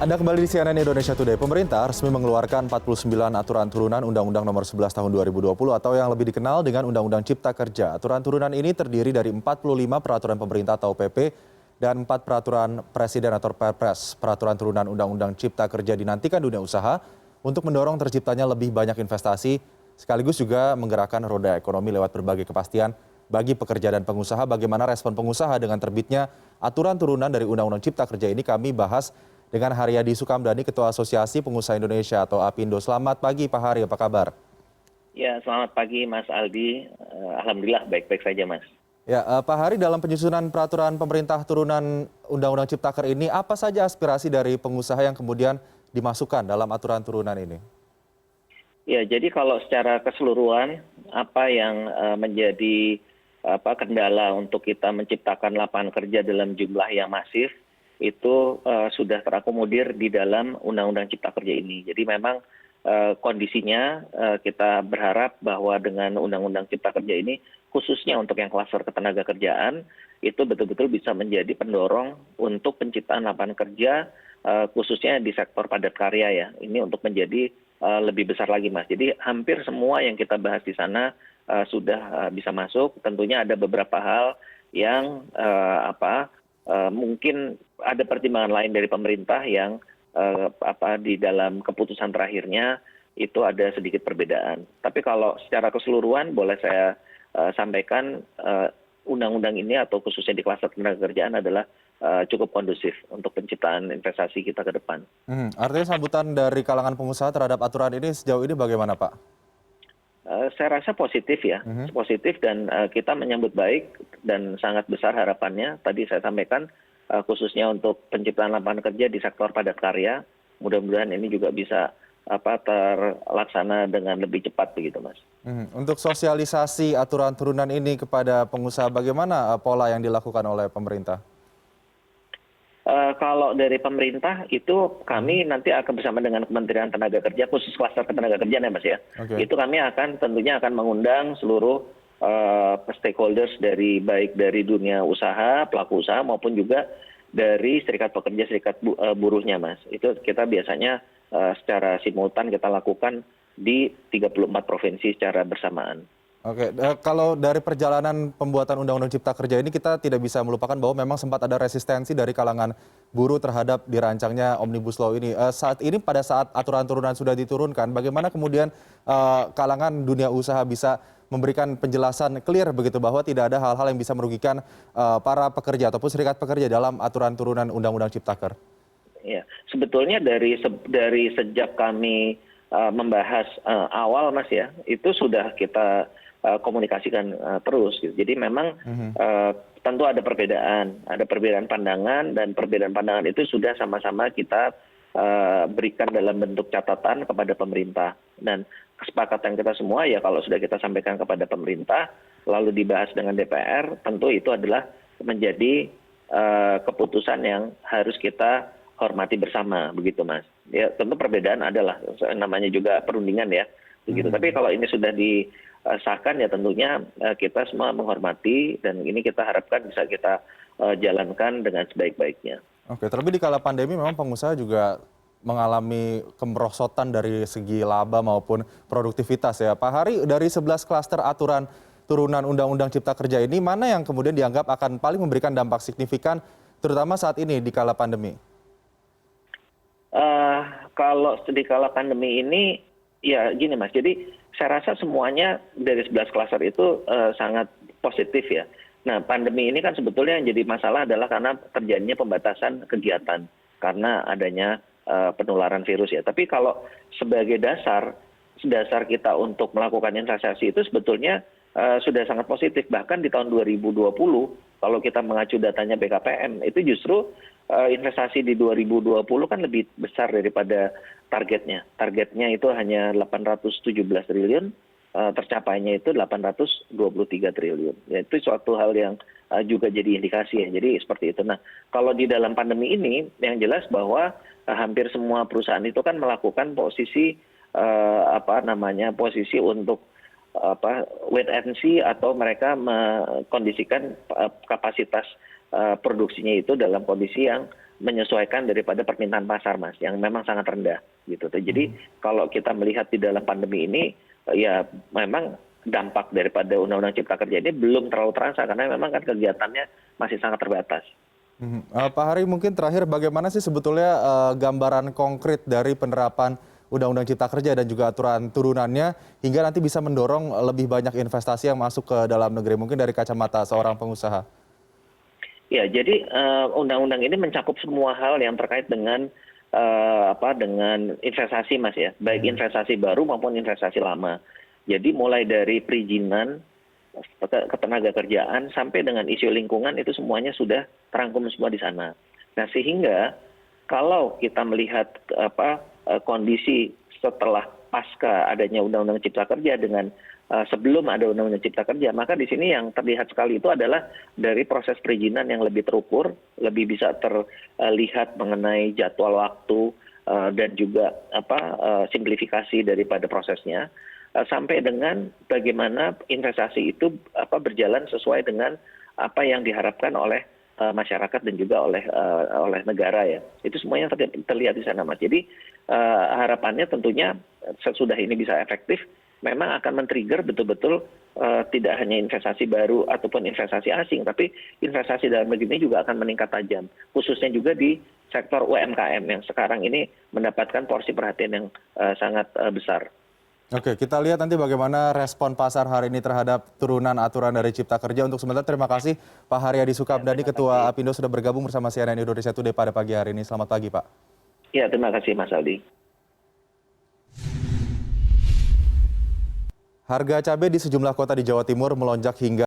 Anda kembali di CNN Indonesia Today. Pemerintah resmi mengeluarkan 49 aturan turunan Undang-Undang Nomor 11 Tahun 2020 atau yang lebih dikenal dengan Undang-Undang Cipta Kerja. Aturan turunan ini terdiri dari 45 peraturan pemerintah atau PP dan 4 peraturan presiden atau Perpres. Peraturan turunan Undang-Undang Cipta Kerja dinantikan dunia usaha untuk mendorong terciptanya lebih banyak investasi, sekaligus juga menggerakkan roda ekonomi lewat berbagai kepastian bagi pekerja dan pengusaha. Bagaimana respon pengusaha dengan terbitnya aturan turunan dari Undang-Undang Cipta Kerja ini kami bahas dengan Haryadi Sukamdhani, Ketua Asosiasi Pengusaha Indonesia atau APindo. Selamat pagi Pak Hari, apa kabar? Ya, selamat pagi Mas Aldi. Alhamdulillah baik-baik saja Mas. Ya, Pak Hari, dalam penyusunan peraturan pemerintah turunan Undang-Undang Ciptaker ini, apa saja aspirasi dari pengusaha yang kemudian dimasukkan dalam aturan turunan ini? Ya, jadi kalau secara keseluruhan apa yang menjadi kendala untuk kita menciptakan lapangan kerja dalam jumlah yang masif itu sudah terakomodir di dalam Undang-Undang Cipta Kerja ini. Jadi memang kondisinya kita berharap bahwa dengan Undang-Undang Cipta Kerja ini khususnya untuk yang klaster ketenagakerjaan itu betul-betul bisa menjadi pendorong untuk penciptaan lapangan kerja khususnya di sektor padat karya ya. Ini untuk menjadi lebih besar lagi Mas. Jadi hampir semua yang kita bahas di sana sudah bisa masuk. Tentunya ada beberapa hal yang mungkin ada pertimbangan lain dari pemerintah yang di dalam keputusan terakhirnya itu ada sedikit perbedaan. Tapi kalau secara keseluruhan boleh saya sampaikan undang-undang ini atau khususnya di klaster ketenagakerjaan adalah cukup kondusif untuk penciptaan investasi kita ke depan. Artinya sambutan dari kalangan pengusaha terhadap aturan ini sejauh ini bagaimana Pak? Saya rasa positif ya, positif dan kita menyambut baik dan sangat besar harapannya. Tadi saya sampaikan khususnya untuk penciptaan lapangan kerja di sektor padat karya. Mudah-mudahan ini juga bisa terlaksana dengan lebih cepat begitu Mas. Untuk sosialisasi aturan turunan ini kepada pengusaha, bagaimana pola yang dilakukan oleh pemerintah? Kalau dari pemerintah itu kami nanti akan bersama dengan Kementerian Tenaga Kerja khusus klaster ketenagakerjaan ya Mas ya. Okay. Itu kami tentunya akan mengundang seluruh stakeholders baik dari dunia usaha, pelaku usaha maupun juga dari serikat pekerja, serikat buruhnya Mas. Itu kita biasanya secara simultan kita lakukan di 34 provinsi secara bersamaan. Oke, kalau dari perjalanan pembuatan Undang-Undang Cipta Kerja ini kita tidak bisa melupakan bahwa memang sempat ada resistensi dari kalangan buruh terhadap dirancangnya Omnibus Law ini. Pada saat aturan turunan sudah diturunkan, bagaimana kemudian kalangan dunia usaha bisa memberikan penjelasan clear begitu bahwa tidak ada hal-hal yang bisa merugikan para pekerja ataupun serikat pekerja dalam aturan turunan Undang-Undang Ciptaker? Ya, sebetulnya dari sejak kami membahas awal Mas ya, itu sudah kita komunikasikan terus gitu. Jadi memang tentu ada perbedaan pandangan dan perbedaan pandangan itu sudah sama-sama kita berikan dalam bentuk catatan kepada pemerintah. Dan kesepakatan kita semua ya kalau sudah kita sampaikan kepada pemerintah lalu dibahas dengan DPR, tentu itu adalah menjadi keputusan yang harus kita hormati bersama begitu Mas. Ya tentu perbedaan adalah namanya juga perundingan ya begitu. Tapi kalau ini sudah disahkan ya tentunya kita semua menghormati dan ini kita harapkan bisa kita jalankan dengan sebaik-baiknya. Oke, terlebih di kala pandemi memang pengusaha juga mengalami kemerosotan dari segi laba maupun produktivitas ya. Pak Hari, dari 11 klaster aturan turunan Undang-Undang Cipta Kerja ini mana yang kemudian dianggap akan paling memberikan dampak signifikan terutama saat ini di kala pandemi? Kalau di kala pandemi ini ya gini Mas, jadi saya rasa semuanya dari 11 klaster itu sangat positif ya. Nah pandemi ini kan sebetulnya yang jadi masalah adalah karena terjadinya pembatasan kegiatan karena adanya penularan virus ya. Tapi kalau sebagai dasar kita untuk melakukan investasi itu sebetulnya sudah sangat positif. Bahkan di tahun 2020 kalau kita mengacu datanya BKPM itu justru investasi di 2020 kan lebih besar daripada targetnya. Targetnya itu hanya 817 triliun, tercapainya itu 823 triliun. Ya, itu suatu hal yang juga jadi indikasi ya. Jadi seperti itu. Nah, kalau di dalam pandemi ini yang jelas bahwa hampir semua perusahaan itu kan melakukan posisi posisi untuk wait and see atau mereka mengkondisikan kapasitas produksinya itu dalam kondisi yang menyesuaikan daripada permintaan pasar, Mas, yang memang sangat rendah gitu. Jadi kalau kita melihat di dalam pandemi ini, ya memang dampak daripada Undang-Undang Cipta Kerja ini belum terlalu terasa karena memang kan kegiatannya masih sangat terbatas. Pak Hari, mungkin terakhir bagaimana sih sebetulnya gambaran konkret dari penerapan Undang-Undang Cipta Kerja dan juga aturan turunannya hingga nanti bisa mendorong lebih banyak investasi yang masuk ke dalam negeri, mungkin dari kacamata seorang pengusaha? Ya, jadi undang-undang ini mencakup semua hal yang terkait dengan dengan investasi, Mas, ya, baik investasi baru maupun investasi lama. Jadi mulai dari perizinan, ketenaga kerjaan sampai dengan isu lingkungan itu semuanya sudah terangkum semua di sana. Nah, sehingga kalau kita melihat kondisi setelah pasca adanya Undang-Undang Cipta Kerja dengan sebelum ada Undang-Undang Cipta Kerja, maka di sini yang terlihat sekali itu adalah dari proses perizinan yang lebih terukur, lebih bisa terlihat mengenai jadwal waktu dan juga simplifikasi daripada prosesnya, sampai dengan bagaimana investasi itu berjalan sesuai dengan apa yang diharapkan oleh masyarakat dan juga oleh negara, ya. Itu semuanya terlihat di sana, Mas. Jadi harapannya tentunya sesudah ini bisa efektif, memang akan men-trigger betul-betul tidak hanya investasi baru ataupun investasi asing, tapi investasi dalam negeri ini juga akan meningkat tajam, khususnya juga di sektor UMKM yang sekarang ini mendapatkan porsi perhatian yang sangat besar. Oke, kita lihat nanti bagaimana respon pasar hari ini terhadap turunan aturan dari Cipta Kerja. Untuk sementara, terima kasih Pak Haryadi Sukamdhani, Ketua Apindo, sudah bergabung bersama CNN Indonesia Today pada pagi hari ini. Selamat pagi, Pak. Ya, terima kasih, Mas Aldi. Harga cabai di sejumlah kota di Jawa Timur melonjak hingga